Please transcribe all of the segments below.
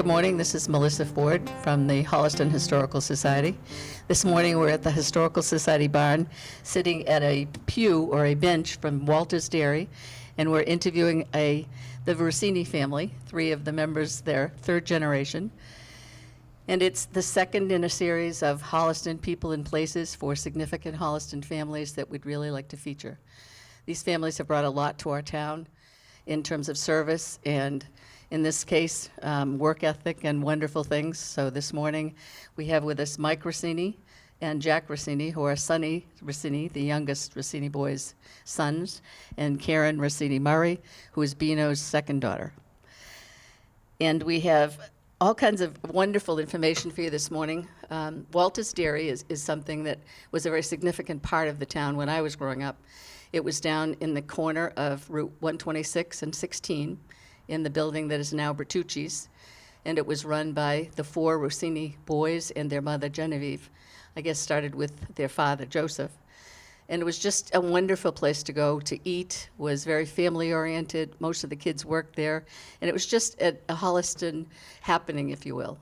Good morning. This is Melissa Ford from the Holliston Historical Society. This morning we're at the Historical Society barn sitting at a pew or a bench from Walter's Dairy, and we're interviewing the Rossini family, three of the members there, third generation. And it's the second in a series of Holliston people and places for significant Holliston families that we'd really like to feature. These families have brought a lot to our town in terms of service and, in this case, work ethic and wonderful things. So this morning we have with us Mike Rossini and Jack Rossini, who are Sonny Rossini, the youngest Rossini boys' sons, and Karen Rossini Murray, who is Bino's second daughter. And we have all kinds of wonderful information for you this morning. Walter's Dairy is something that was a very significant part of the town when I was growing up. It was down in the corner of Route 126 and 16 in the building that is now Bertucci's, and it was run by the four Rossini boys and their mother Genevieve. I guess started with their father Joseph. And it was just a wonderful place to go to eat, was very family oriented. Most of the kids worked there, and it was just a Holliston happening, if you will.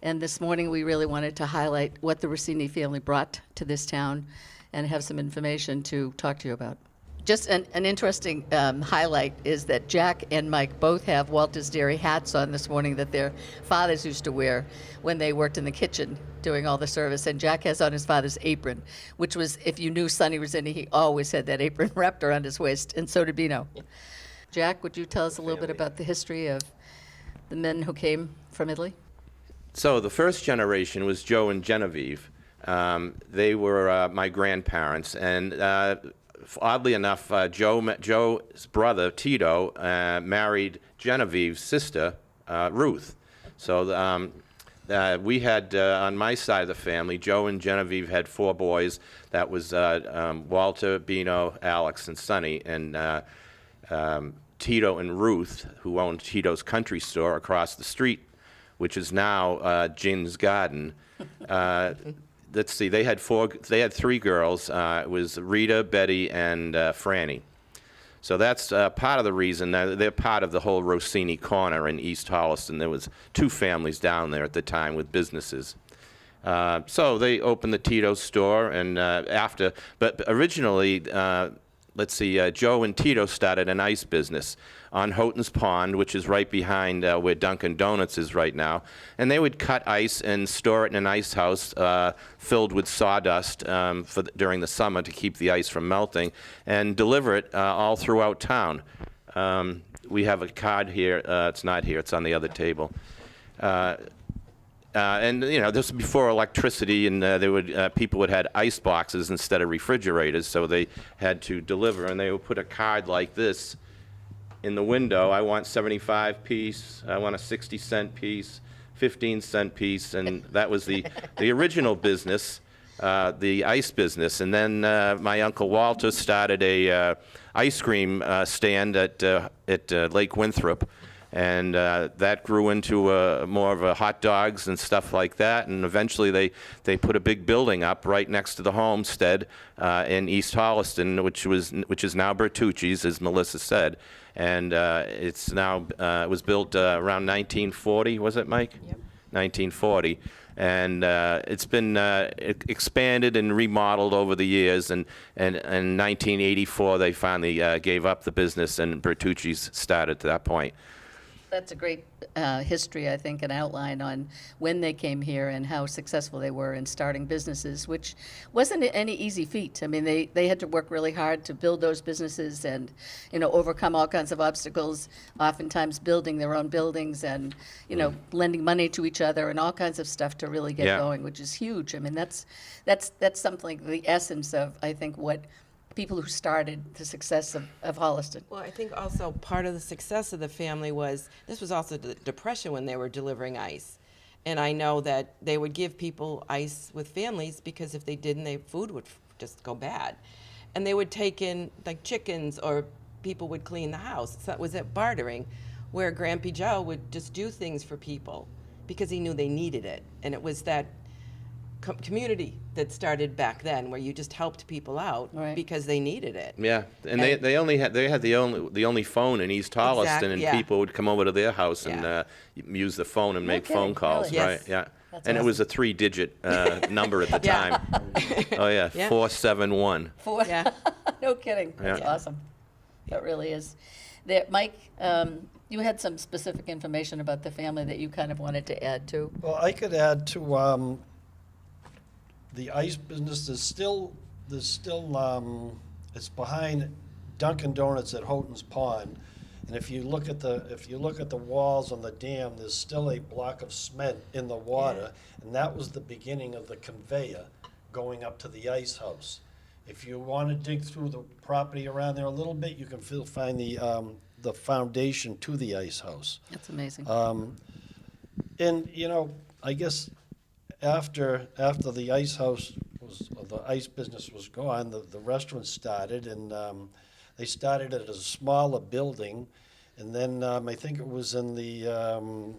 And this morning we really wanted to highlight what the Rossini family brought to this town and have some information to talk to you about. Just an interesting highlight is that Jack and Mike both have Walter's Dairy hats on this morning that their fathers used to wear when they worked in the kitchen doing all the service. And Jack has on his father's apron, which was, if you knew Sonny Rossini, he always had that apron wrapped around his waist, and so did Bino. Jack, would you tell us a little bit about the history of the men who came from Italy? So the first generation was Joe and Genevieve. They were my grandparents, and oddly enough, Joe's brother, Tito, married Genevieve's sister, Ruth. So we had, on my side of the family, Joe and Genevieve had four boys. That was Walter, Bino, Alex, and Sonny. And Tito and Ruth, who owned Tito's Country Store across the street, which is now Gin's Garden. Let's see, they had three girls. It was Rita, Betty, and Franny. So that's part of the reason. They're part of the whole Rossini corner in East Holliston. There was two families down there at the time with businesses. So they opened the Tito's store, and but originally, let's see, Joe and Tito started an ice business on Houghton's Pond, which is right behind where Dunkin' Donuts is right now. And they would cut ice and store it in an ice house filled with sawdust during the summer to keep the ice from melting, and deliver it all throughout town. We have a card here. It's not here. It's on the other table. And you know, this was before electricity, and people would had ice boxes instead of refrigerators, so they had to deliver, and they would put a card like this in the window. I want 75 piece. I want a 60-cent piece, 15-cent piece, and that was the original business, the ice business. And then my Uncle Walter started a ice cream stand at Lake Winthrop. And that grew into more of a hot dogs and stuff like that. And eventually they put a big building up right next to the homestead in East Holliston, which is now Bertucci's, as Melissa said. And it's now it was built around 1940, was it, Mike? Yep. 1940. And it's been expanded and remodeled over the years. And in 1984, they finally gave up the business, and Bertucci's started at that point. That's a great history, I think, an outline on when they came here and how successful they were in starting businesses, which wasn't any easy feat. I mean, they had to work really hard to build those businesses and, you know, overcome all kinds of obstacles, oftentimes building their own buildings and, you know, lending money to each other and all kinds of stuff to really get going, which is huge. I mean, that's something, the essence of, I think, what people who started the success of Holliston. Well, I think also part of the success of the family was, this was also the Depression when they were delivering ice. And I know that they would give people ice with families because if they didn't, their food would just go bad. And they would take in like chickens, or people would clean the house. So that was at bartering, where Grampy Joe would just do things for people because he knew they needed it. And it was that community that started back then, where you just helped people out Right. because they needed it. Yeah, and they had the only phone in East Holliston, Exactly, and yeah. people would come over to their house and Yeah. use the phone and No make kidding, phone calls, really? right? Yes. Yeah, That's and it was a 3-digit number at the Yeah. time. Oh yeah, Yeah. 471. Yeah. No kidding. That's Yeah. awesome. That really is. There, Mike, you had some specific information about the family that you kind of wanted to add to. Well, I could add to the ice business. It's behind Dunkin' Donuts at Houghton's Pond, and if you look at the walls on the dam, there's still a block of cement in the water, and that was the beginning of the conveyor going up to the ice house. If you want to dig through the property around there a little bit, you can find the foundation to the ice house. That's amazing. And I guess after the ice house or the ice business was gone, the restaurant started, and they started at a smaller building, and then I think it was in the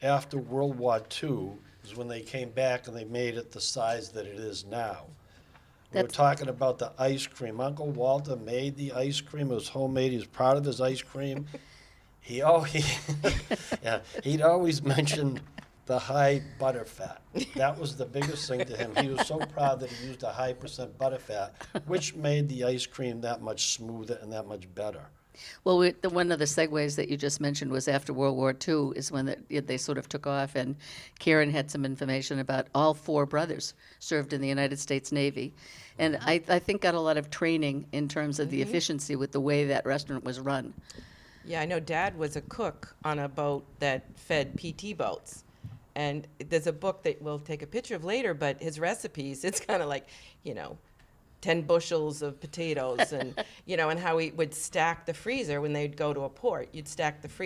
after World War II is when they came back and they made it the size that it is now. We were That's- talking about the ice cream. Uncle Walter made the ice cream. It was homemade. He was proud of his ice cream. He'd always mention the high butter fat. That was the biggest thing to him. He was so proud that he used a high % butter fat, which made the ice cream that much smoother and that much better. Well, one of the segues that you just mentioned was after World War II is when they sort of took off, and Karen had some information about all 4 brothers served in the United States Navy. And I think got a lot of training in terms of the efficiency with the way that restaurant was run. Yeah, I know Dad was a cook on a boat that fed PT boats. And there's a book that we'll take a picture of later, but his recipes, it's kind of like, 10 bushels of potatoes and, and how he would stack the freezer when they'd go to a port. You'd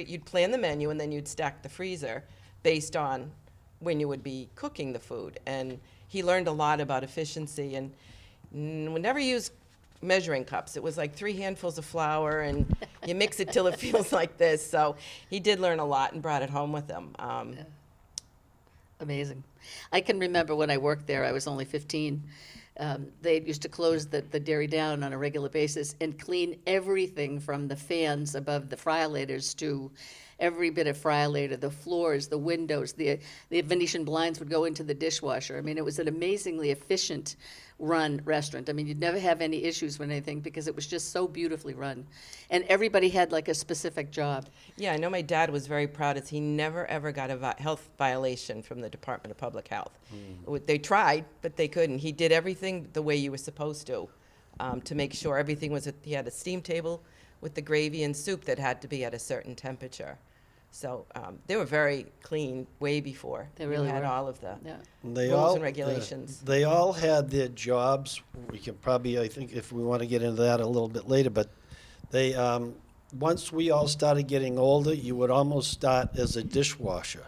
you'd plan the menu and then you'd stack the freezer based on when you would be cooking the food. And he learned a lot about efficiency, and we never used measuring cups. It was like 3 handfuls of flour and you mix it till it feels like this. So he did learn a lot and brought it home with him. Amazing. I can remember when I worked there, I was only 15. They used to close the dairy down on a regular basis and clean everything from the fans above the friolators to every bit of friolator, the floors, the windows, the Venetian blinds would go into the dishwasher. I mean, it was an amazingly efficient run restaurant. I mean, you'd never have any issues with anything because it was just so beautifully run. And everybody had like a specific job. Yeah, I know my dad was very proud as he never ever got a health violation from the Department of Public Health. They tried, but they couldn't. He did everything the way you were supposed to make sure everything was, he had a steam table with the gravy and soup that had to be at a certain temperature. So they were very clean way before They really we had were. all of the Yeah. rules and regulations. They all had their jobs. We can probably, I think, if we want to get into that a little bit later, but they, once we all started getting older, you would almost start as a dishwasher.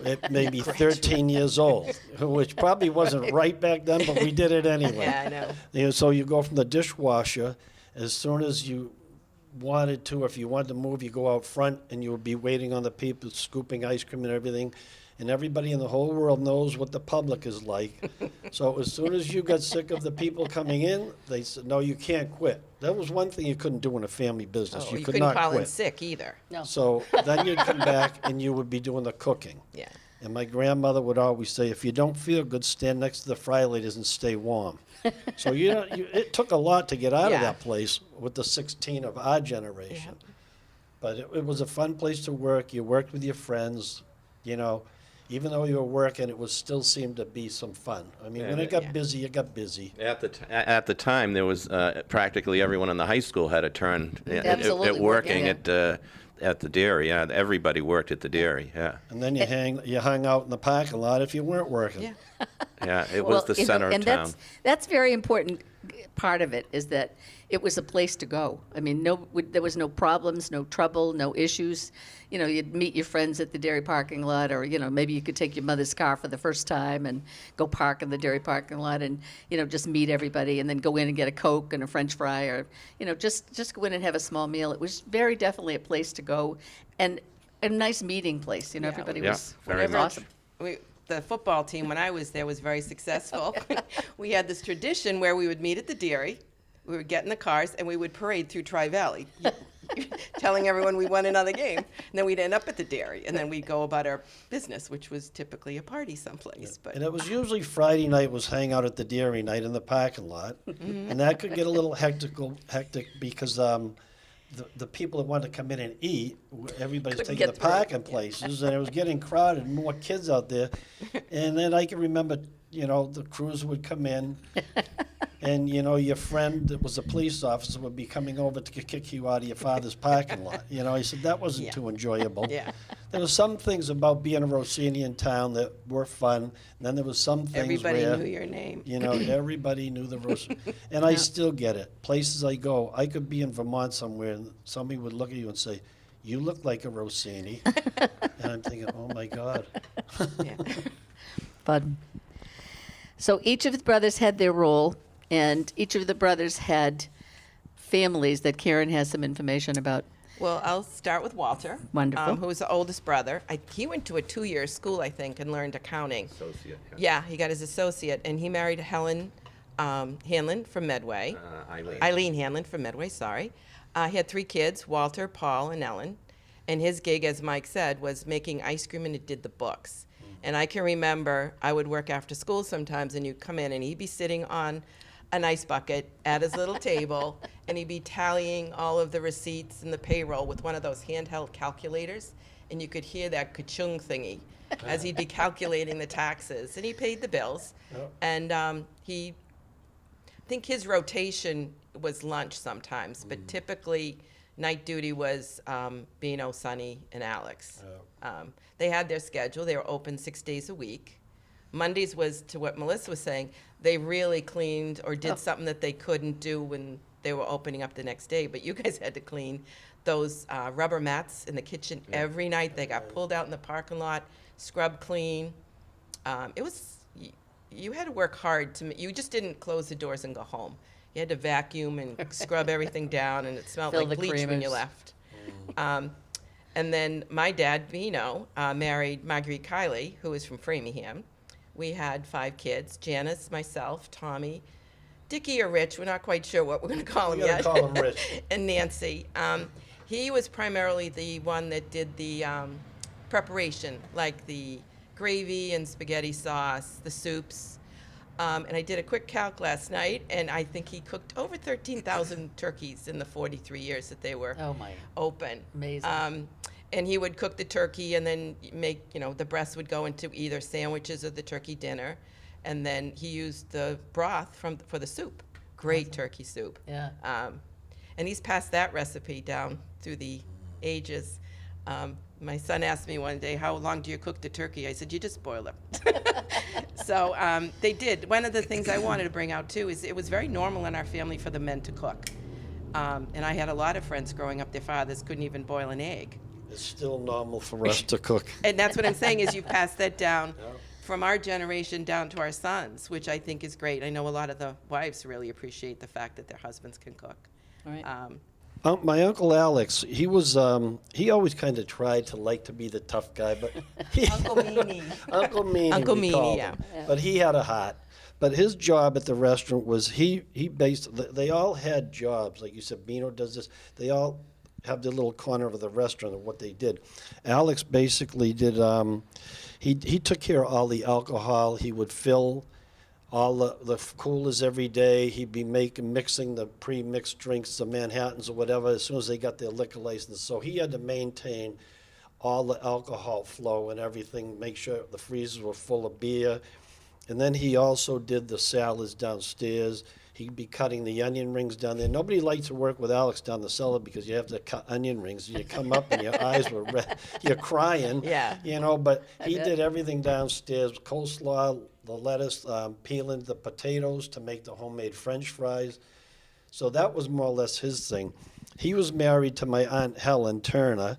At maybe 13 years old, which probably wasn't right back then, but we did it anyway. Yeah, I know. So you go from the dishwasher, as soon as you wanted to, if you wanted to move, you go out front and you would be waiting on the people scooping ice cream and everything. And everybody in the whole world knows what the public is like. So as soon as you got sick of the people coming in, they said, no, you can't quit. That was one thing you couldn't do in a family business. Oh, you you could couldn't not call in quit. sick either. No. So then you'd come back and you would be doing the cooking. Yeah. And my grandmother would always say, if you don't feel good, stand next to the friolators and stay warm. So it took a lot to get out of Yeah. that place with the 16 of our generation. But it was a fun place to work. You worked with your friends, even though you were working, it was still seemed to be some fun. I mean, when it got Yeah. busy, it got busy. At the time, there was practically everyone in the high school had a turn Absolutely, at working working, at the dairy. Yeah, everybody worked at the dairy. Yeah, And then you hung out in the parking lot if you weren't working. Yeah. yeah, it was the center of and town. that's very important part of it, is that it was a place to go. I mean, there was no problems, no trouble, no issues. You'd meet your friends at the dairy parking lot, or, maybe you could take your mother's car for the first time and go park in the dairy parking lot and, just meet everybody and then go in and get a Coke and a French fry, or, just go in and have a small meal. It was very definitely a place to go and a nice meeting place. Everybody Yeah, was very it was much. awesome. the football team, when I was there, was very successful. We had this tradition where we would meet at the dairy, we would get in the cars, and we would parade through Tri-Valley, telling everyone we won another game. And then we'd end up at the dairy, and then we'd go about our business, which was typically a party someplace. But And it was usually Friday night was hang out at the dairy night in the parking lot. And that could get a little hectic because the people that wanted to come in and eat, everybody's Couldn't taking get the through. parking places, and it was getting crowded, more kids out there. And then I can remember, the crews would come in, and, your friend that was a police officer would be coming over to kick you out of your father's parking lot. He said that wasn't Yeah. too enjoyable. Yeah. There were some things about being a Rossini in town that were fun, and then there was some things everybody where, knew your name. everybody knew the Rossini. And I still get it. Places I go, I could be in Vermont somewhere, and somebody would look at you and say, "You look like a Rossini." And I'm thinking, oh, my God. Yeah. Fun. So each of the brothers had their role, and each of the brothers had families that Karen has some information about. Well, I'll start with Walter. Wonderful. Who was the oldest brother. He went to a 2-year school, I think, and learned accounting. Associate. Yeah, he got his associate, and he married Helen Hanlon from Medway. Eileen. Eileen Hanlon from Medway, sorry. He had 3 kids, Walter, Paul, and Ellen. And his gig, as Mike said, was making ice cream, and it did the books. And I can remember I would work after school sometimes, and you'd come in, and he'd be sitting on an ice bucket at his little table, and he'd be tallying all of the receipts and the payroll with one of those handheld calculators, and you could hear that ka-chung thingy as he'd be calculating the taxes, and he paid the bills. Yep. And I think his rotation was lunch sometimes, but typically night duty was Bino, Sonny, and Alex. They had their schedule. They were open 6 days a week. Mondays was, to what Melissa was saying, they really cleaned or did something that they couldn't do when they were opening up the next day. But you guys had to clean those rubber mats in the kitchen every night. They got pulled out in the parking lot, scrub clean. It was, you had to work hard you just didn't close the doors and go home. You had to vacuum and scrub everything down, and it smelled Fill like the bleach when you creamers. left. And then my dad, Vino, married Marguerite Kiley, who was from Framingham. We had 5 kids, Janice, myself, Tommy, Dickie or Rich, we're not quite sure what we're going to call him We gotta yet. call him Rich. And Nancy. He was primarily the one that did the preparation, like the gravy and spaghetti sauce, the soups. And I did a quick calc last night, and I think he cooked over 13,000 turkeys in the 43 years that they were Oh, my. open. Amazing. And he would cook the turkey and then make, the breast would go into either sandwiches or the turkey dinner. And then he used the broth for the soup. Great turkey soup. Yeah. And he's passed that recipe down through the ages. My son asked me one day, "How long do you cook the turkey?" I said, "You just boil it." So they did. One of the things I wanted to bring out, too, is it was very normal in our family for the men to cook. And I had a lot of friends growing up, their fathers couldn't even boil an egg. It's still normal for us to cook. And that's what I'm saying is you pass that down from our generation down to our sons, which I think is great. I know a lot of the wives really appreciate the fact that their husbands can cook. All right. My Uncle Alex, he was, he always kind of tried to like to be the tough guy, but Uncle Meanie. Uncle Meanie, Uncle we Meanie, called yeah. him. But he had a heart. But his job at the restaurant was they all had jobs. Like you said, Bino does this. They all have their little corner of the restaurant of what they did. Alex basically did, he took care of all the alcohol. He would fill all the coolers every day. He'd be mixing the pre-mixed drinks, the Manhattans or whatever, as soon as they got their liquor license. So he had to maintain all the alcohol flow and everything, make sure the freezers were full of beer. And then he also did the salads downstairs. He'd be cutting the onion rings down there. Nobody likes to work with Alex down the cellar because you have to cut onion rings. You come up and your eyes were red. You're crying. Yeah. But he bet. did everything downstairs, coleslaw, the lettuce, peeling the potatoes to make the homemade French fries. So that was more or less his thing. He was married to my Aunt Helen Turner,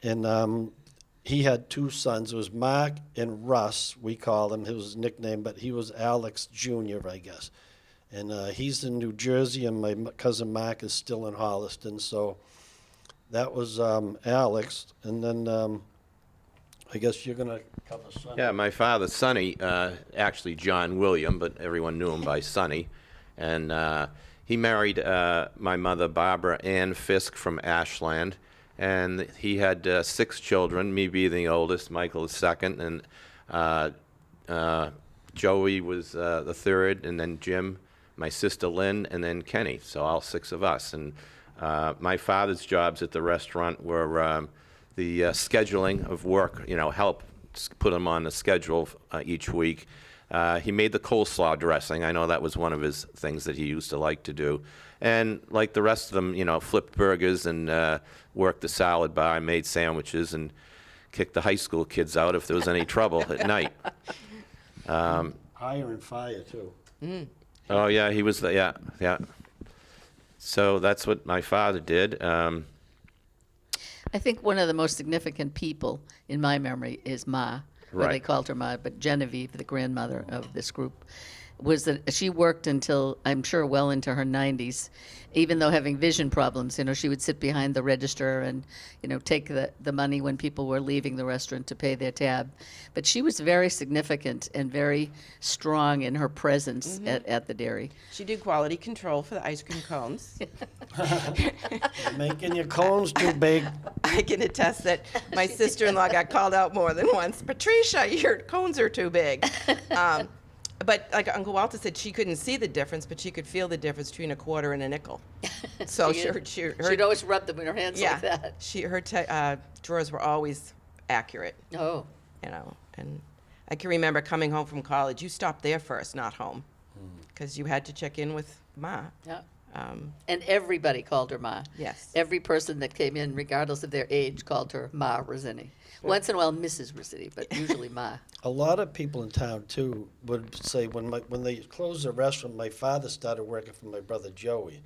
and he had 2 sons. It was Mark and Russ, we call him. It was his nickname, but he was Alex Jr., I guess. And he's in New Jersey, and my cousin Mark is still in Holliston. So that was Alex. And then I guess you're gonna cover Sonny. Yeah, my father, Sonny, actually John William, but everyone knew him by Sonny. And he married my mother, Barbara Ann Fisk from Ashland. And he had 6 children, me being the oldest, Michael the second, and Joey was the third, and then Jim, my sister Lynn, and then Kenny. So all 6 of us. And my father's jobs at the restaurant were the scheduling of work, help put him on the schedule each week. He made the coleslaw dressing. I know that was one of his things that he used to like to do. And like the rest of them, flipped burgers and worked the salad bar, made sandwiches, and kicked the high school kids out if there was any trouble at night. Hire and fire, too. Oh, yeah, he was yeah. So that's what my father did. I think one of the most significant people in my memory is Ma. Well, they Right. called her Ma, but Genevieve, the grandmother of this group, was that she worked until, I'm sure, well into her 90s. Even though having vision problems, she would sit behind the register and, take the money when people were leaving the restaurant to pay their tab. But she was very significant and very strong in her presence at the dairy. She did quality control for the ice cream cones. You're making your cones too big. I can attest that my sister-in-law got called out more than once. Patricia, your cones are too big. But like Uncle Walter said, she couldn't see the difference, but she could feel the difference between a quarter and a nickel. So She'd always rub them in her hands like that. her drawers were always accurate, Oh, And I can remember coming home from college. You stopped there first, not home, because you had to check in with Ma. yeah. And everybody called her Ma. Yes. Every person that came in, regardless of their age, called her Ma Rossini. Once in a while, Mrs. Rossini, but usually Ma. A lot of people in town, too, would say when they closed the restaurant, my father started working for my brother Joey.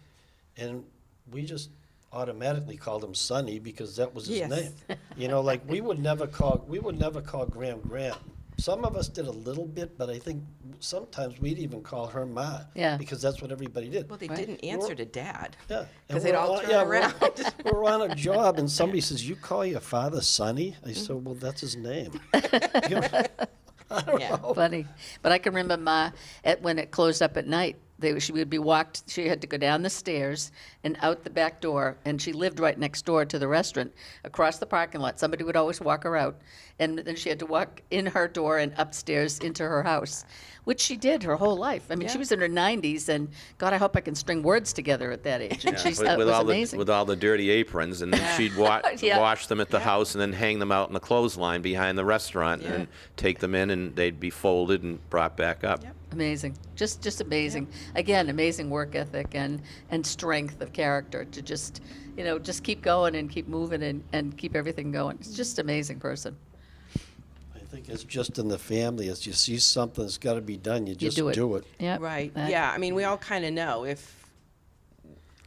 And we just automatically called him Sonny because that was his Yes. name. Like we would never call Graham. Some of us did a little bit, but I think sometimes we'd even call her Ma. Yeah. Because that's what everybody did. Well, they Right. didn't answer to Dad. Yeah. Because they'd all turn around. We're on a job, and somebody says, "You call your father Sonny?" I said, "Well, that's his name." I don't Yeah. know. Funny. But I can remember Ma, when it closed up at night, she would be walked, she had to go down the stairs and out the back door, and she lived right next door to the restaurant, across the parking lot. Somebody would always walk her out, and then she had to walk in her door and upstairs into her house, which she did her whole life. I mean, she Yeah. was in her 90s, and God, I hope I can string words together at that age. And Yeah, it was amazing. with all the dirty aprons, and then she'd Yeah. wash them at the house and then hang them out in the clothesline behind the restaurant Yeah. and take them in, and they'd be folded and brought back up. Yep. Amazing, just amazing. Again, amazing work ethic and strength of character to just keep going and keep moving and keep everything going. It's just an amazing person. I think it's just in the family. As you see something that's got to be done, you just do it. do it. Yeah, Right. Yeah. I mean, we all kind of know if,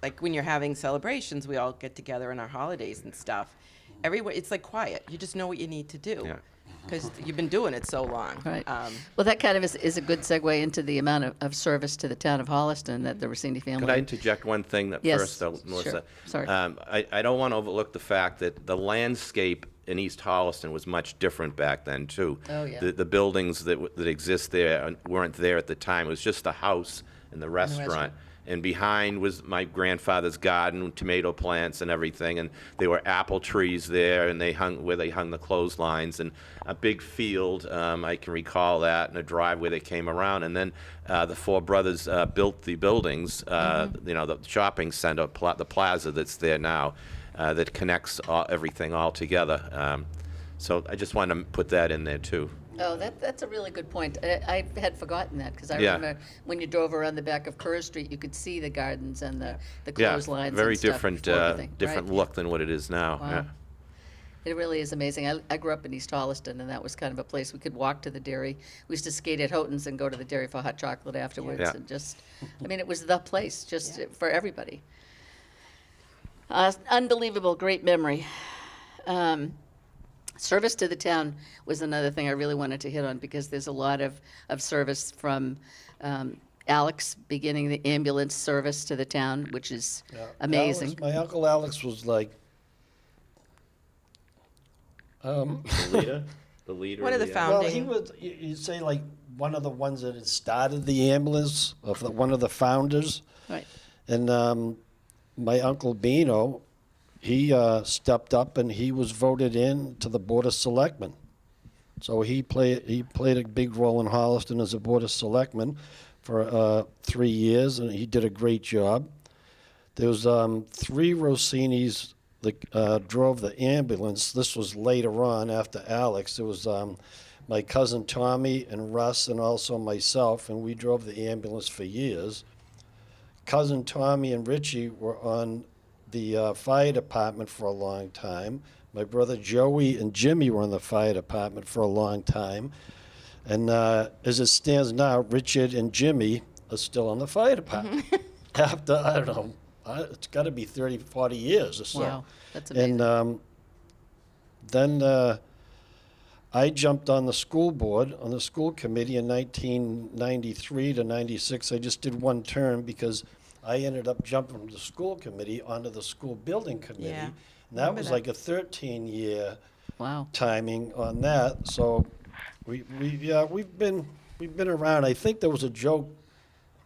like, when you're having celebrations, we all get together on our holidays and stuff. Everywhere, it's like quiet. You just know what you need to do. Yeah. Because you've been doing it so long. Right. Well, that kind of is a good segue into the amount of service to the town of Holliston that the Rossini family. Could I interject one thing Yes, first, though, Melissa? sure. Sorry. I don't want to overlook the fact that the landscape in East Holliston was much different back then, too. Oh, yeah. The buildings that exist there weren't there at the time. It was just a house and the restaurant. restaurant. And behind was my grandfather's garden, tomato plants and everything, and there were apple trees there, and they hung the clotheslines, and a big field. I can recall that, and a drive where they came around, and then the 4 brothers built the buildings. The shopping center, the plaza that's there now, that connects everything all together. So I just wanted to put that in there too. Oh, that's a really good point. I had forgotten that because I Yeah. remember when you drove around the back of Kerr Street, you could see the gardens and the Yeah, clotheslines. very and stuff different, before everything, different right? look than what it is now. Wow. Yeah. It really is amazing. I grew up in East Holliston, and that was kind of a place we could walk to the dairy. We used to skate at Houghton's and go to the dairy for hot chocolate afterwards. Yeah. And it was the place just Yeah. for everybody. Unbelievable, great memory. Service to the town was another thing I really wanted to hit on because there's a lot of service from Alex beginning the ambulance service to the town, which is Yeah. amazing. My Uncle Alex was like, Leader? the leader. One of the Well, founding- he was, you'd say like one of the ones that had started the ambulance, one of the founders. Right. And my Uncle Bino, he stepped up and he was voted in to the Board of Selectmen. So he played a big role in Holliston as a Board of Selectmen for 3 years, and he did a great job. There was 3 Rossinis that drove the ambulance. This was later on after Alex. There was my cousin Tommy and Russ and also myself, and we drove the ambulance for years. Cousin Tommy and Richie were on the fire department for a long time. My brother Joey and Jimmy were in the fire department for a long time. And as it stands now, Richard and Jimmy are still on the fire department. After, I don't know, it's got to be 30, 40 years or so. Wow, that's amazing. And then I jumped on the school board, on the school committee in 1993 to 96. I just did one term because I ended up jumping from the school committee onto the school building committee. Yeah, And that remember was that. like a 13-year Wow. timing on that. So we've been around. I think there was a joke.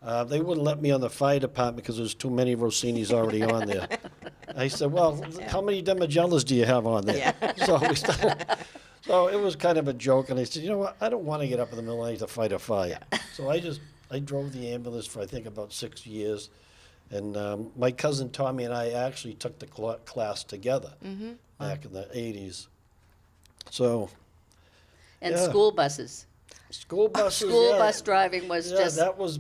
They wouldn't let me on the fire department because there's too many Rossinis already on there. I said, well, how many Demigellas do you have on there? So we started, so it was kind of a joke, and I said, you know what, I don't want to get up in the middle of the night to fight a fire. So I drove the ambulance for I think about 6 years, and my cousin Tommy and I actually took the class together back in the 80s. So And Yeah. school buses. school buses, School yeah, bus driving was yeah, just, that was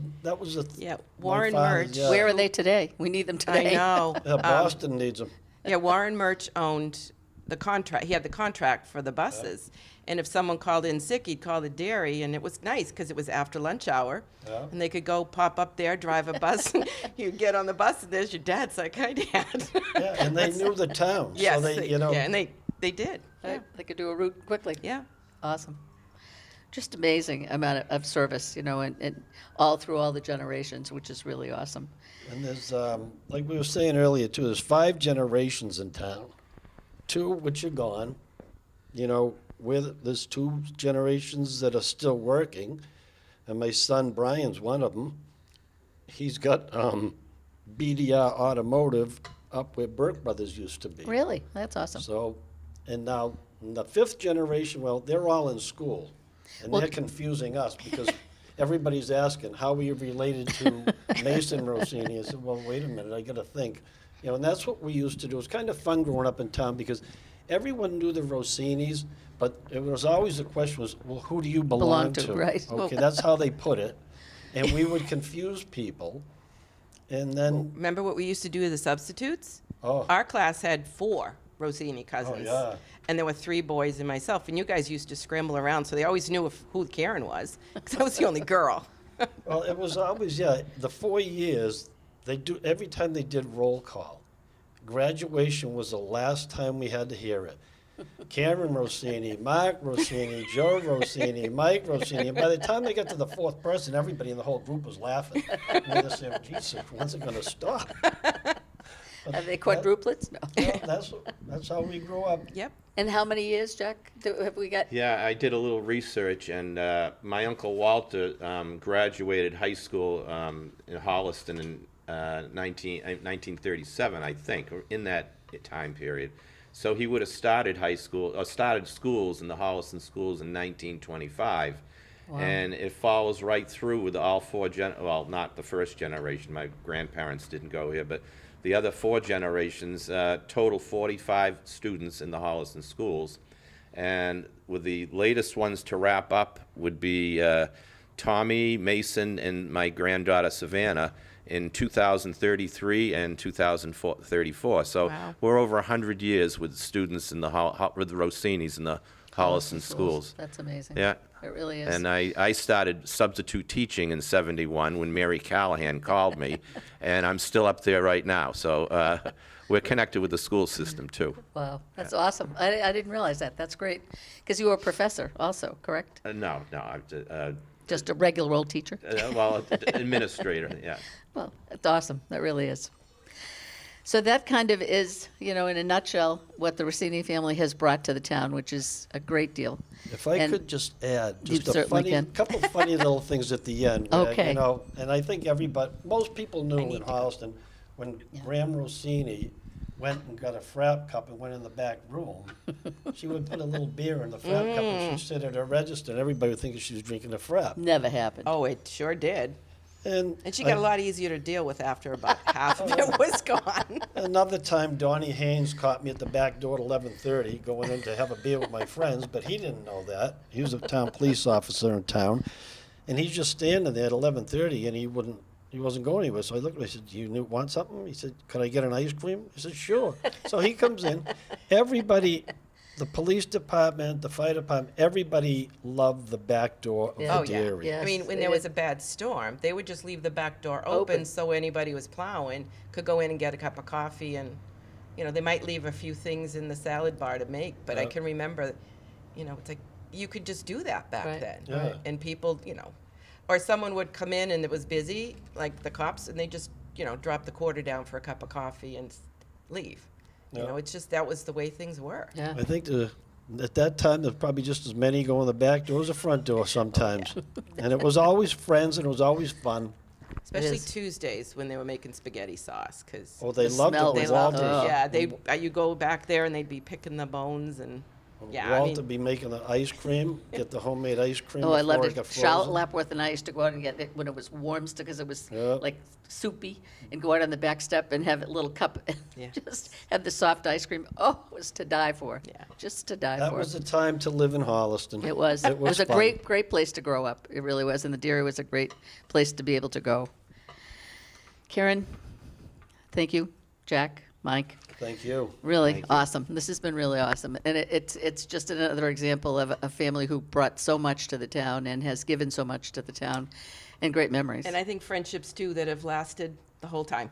a Yeah, my Warren father's, Murch. yeah. where are they today? We need them I today. know. Yeah, Boston needs them. Yeah, Warren Murch owned the contract. He had the contract for the buses. And if someone called in sick, he'd call the dairy, and it was nice because it was after lunch hour. Yeah. And they could go pop up there, drive a bus, and you'd get on the bus, and there's your dad. It's like, hi, Dad. Yeah, and they knew the town. Yes, So they, you know, yeah, and they did. Right? They could do a route quickly. Yeah. Awesome. Just amazing amount of service, and all through all the generations, which is really awesome. and there's, like we were saying earlier too, there's 5 generations in town. 2 which are gone, there's 2 generations that are still working, and my son Brian's one of them. He's got BDR Automotive up where Burke Brothers used to be. Really? That's awesome. So, and now in the 5th generation, well, they're all in school, and Well- they're confusing us because everybody's asking, how are you related to Mason Rossini? I said, well, wait a minute, I got to think. And that's what we used to do. It was kind of fun growing up in town because everyone knew the Rossinis, but it was always the question was, well, who do you belong to, right. Okay, that's how they put it, and we would confuse people, and then Remember what we used to do with the substitutes? Oh. Our class had 4 Rossini cousins. yeah. And there were 3 boys and myself. And you guys used to scramble around, so they always knew who Karen was, because I was the only girl. Well, it was always, the 4 years, every time they did roll call, graduation was the last time we had to hear it. Karen Rossini, Mark Rossini, Joe Rossini, Mike Rossini. And by the time they got to the 4th person, everybody in the whole group was laughing. And they said, Jesus, when's it going to stop? Are they quadruplets? No. Well, that's how we grew up. Yep. And how many years, Jack, have we got? Yeah, I did a little research, and my uncle Walter graduated high school in Holliston in 1937, I think, or in that time period. So he would have started schools in the Holliston schools in 1925. Wow. And it follows right through with all 4 well, not the first generation. My grandparents didn't go here, but the other 4 generations, total 45 students in the Holliston schools. And with the latest ones to wrap up would be Tommy, Mason, and my granddaughter Savannah in 2033 and 2034. So Wow. we're over 100 years with students in with the Rossinis in the Holliston schools. That's amazing. Yeah. It really is. And I started substitute teaching in '71 when Mary Callahan called me, and I'm still up there right now. So we're connected with the school system too. Wow, that's awesome. I didn't realize that. That's great. Because you were a professor also, correct? No, I'm Just a regular old teacher? well, administrator. Yeah. Well, it's awesome. That really is. So that kind of is, in a nutshell, what the Rossini family has brought to the town, which is a great deal. If I And could just add, you just a certainly funny, can. couple funny little things at the end. where, Okay. And I think most people knew need in to go. Holliston, when Graham Rossini went and got a frap cup and went in the back room, she would put a little beer in the frap cup and she'd sit at her register, and everybody would think she was drinking a frap. Never happened. Oh, it sure did. And And she got I- a lot easier to deal with after about half of it was gone. Another time, Donnie Haynes caught me at the back door at 11:30, going in to have a beer with my friends, but he didn't know that. He was a town police officer in town, and he's just standing there at 11:30, and he wasn't going anywhere. So I looked at him. I said, "Do you want something?" He said, "Could I get an ice cream?" I said, "Sure." So he comes in. Everybody, the police department, the fire department, everybody loved the back door of Yeah. Oh, the yeah. dairy. Yeah. I mean, Yes, when it there was is. a bad storm, they would just leave the back door Open. open so anybody who was plowing could go in and get a cup of coffee, and, they might leave a few things in the salad bar to make, but I Yeah. can remember, it's like, you could just do that back Right. then. Yeah. And people, or someone would come in and it was busy, like the cops, and they just, drop the quarter down for a cup of coffee and leave. Yeah. It's just, that was the way things were. Yeah. I think at that time, there was probably just as many going the back door as the front door sometimes. And it was always friends, and it was always fun. Especially is. Tuesdays when they were making spaghetti sauce, because Oh, they The loved smell it they with was loved Walter. Oh. it. Yeah, you go back there and they'd be picking the bones, and yeah, Walter be making the ice cream, get the homemade ice cream Oh, I before loved it it. got Charlotte frozen. Lapworth and I used to go out and get it when it was warm, because it was Yeah. like soupy, and go out on the back step and have a little cup and Yeah. just have the soft ice cream. Oh, it was to die for. Yeah. Just to die That for. was the time to live in Holliston. It was. It was a fun. great place to grow up. It really was, and the dairy was a great place to be able to go. Karen, thank you. Jack, Mike, Thank you. really Thank you. awesome. This has been really awesome, and it's just another example of a family who brought so much to the town and has given so much to the town, and great memories. and I think friendships too that have lasted the whole time.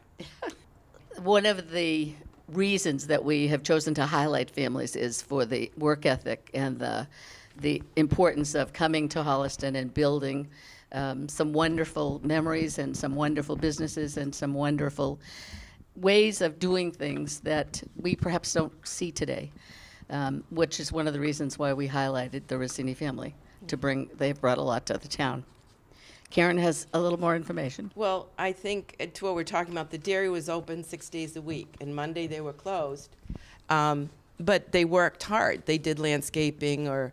One of the reasons that we have chosen to highlight families is for the work ethic and the importance of coming to Holliston and building some wonderful memories and some wonderful businesses and some wonderful ways of doing things that we perhaps don't see today, which is one of the reasons why we highlighted the Rossini family. They've brought a lot to the town. Karen has a little more information. Well, I think to what we're talking about, the dairy was open 6 days a week, and Monday they were closed. But they worked hard. They did landscaping or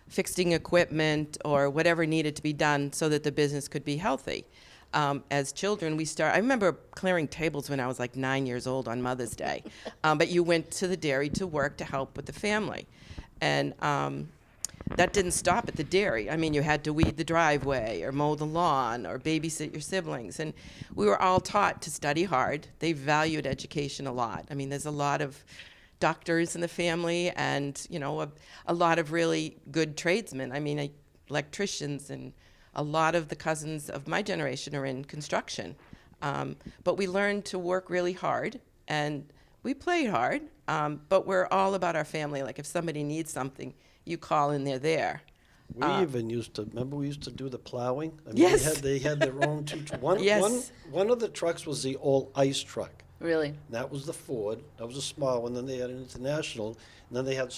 fixing equipment or whatever needed to be done so that the business could be healthy. As children, I remember clearing tables when I was like 9 years old on Mother's Day. But you went to the dairy to work to help with the family. And that didn't stop at the dairy. I mean, you had to weed the driveway or mow the lawn or babysit your siblings. And we were all taught to study hard. They valued education a lot. I mean, there's a lot of doctors in the family and, a lot of really good tradesmen. I mean, electricians, and a lot of the cousins of my generation are in construction. But we learned to work really hard, and we played hard, but we're all about our family. Like if somebody needs something, you call and they're there. We even used to, remember we used to do the plowing? I mean, Yes. They had their own two, Yes. one of the trucks was the old ice truck. Really? And that was the Ford. That was a small one. Then they had an International. And then they had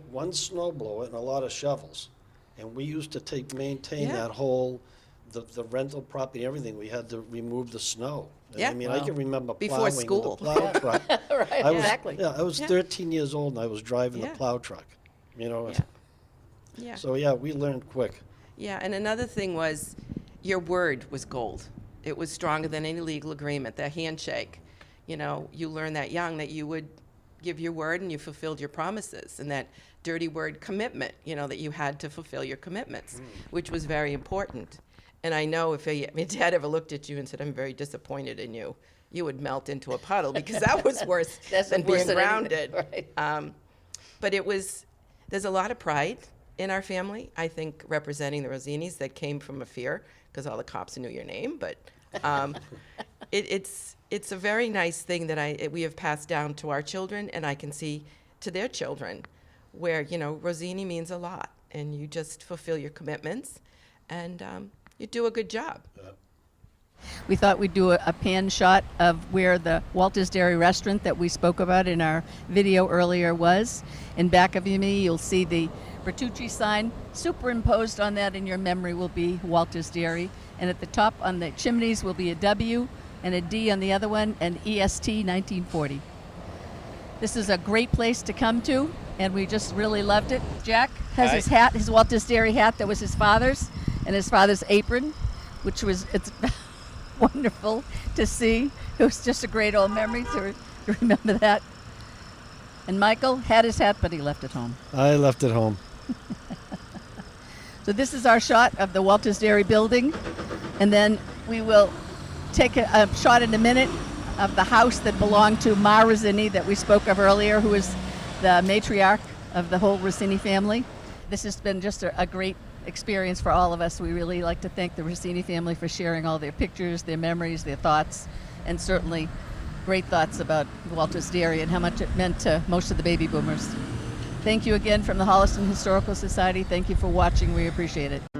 one snow blower and a lot of shovels. And we used to maintain Yeah. that whole, the rental property, everything. We had to remove the snow. And Yeah. I mean, I Wow. can remember Before plowing in school. the plow truck. Right, I was, exactly. Yeah, I was Yeah. 13 years old and I was driving Yeah. the plow truck. Yeah. Yeah. So yeah, we learned quick. Yeah, and another thing was your word was gold. It was stronger than any legal agreement, that handshake. You learned that young, that you would give your word and you fulfilled your promises. And that dirty word commitment, that you had to fulfill your commitments, which was very important. And I know if your dad ever looked at you and said, "I'm very disappointed in you," you would melt into a puddle, because that was worse That's than worse being than anything, grounded. right. But there's a lot of pride in our family, I think, representing the Rossinis, that came from a fear because all the cops knew your name. But it's a very nice thing that we have passed down to our children, and I can see to their children, where, Rossini means a lot, and you just fulfill your commitments, and you do a good job. We thought we'd do a pan shot of where the Walter's Dairy restaurant that we spoke about in our video earlier was. In back of me, you'll see the Bertucci sign. Superimposed on that in your memory will be Walter's Dairy. And at the top on the chimneys will be a W and a D on the other one, and EST 1940. This is a great place to come to, and we just really loved it. Jack has his hat, his Walter's Dairy hat that was his father's, and his father's apron, which was, it's wonderful to see. It was just a great old memory to remember that. And Michael had his hat, but he left it home. I left it home. So this is our shot of the Walter's Dairy building, and then we will take a shot in a minute of the house that belonged to Ma Rossini that we spoke of earlier, who is the matriarch of the whole Rossini family. This has been just a great experience for all of us. We really like to thank the Rossini family for sharing all their pictures, their memories, their thoughts, and certainly great thoughts about Walter's Dairy and how much it meant to most of the baby boomers. Thank you again from the Holliston Historical Society. Thank you for watching. We appreciate it.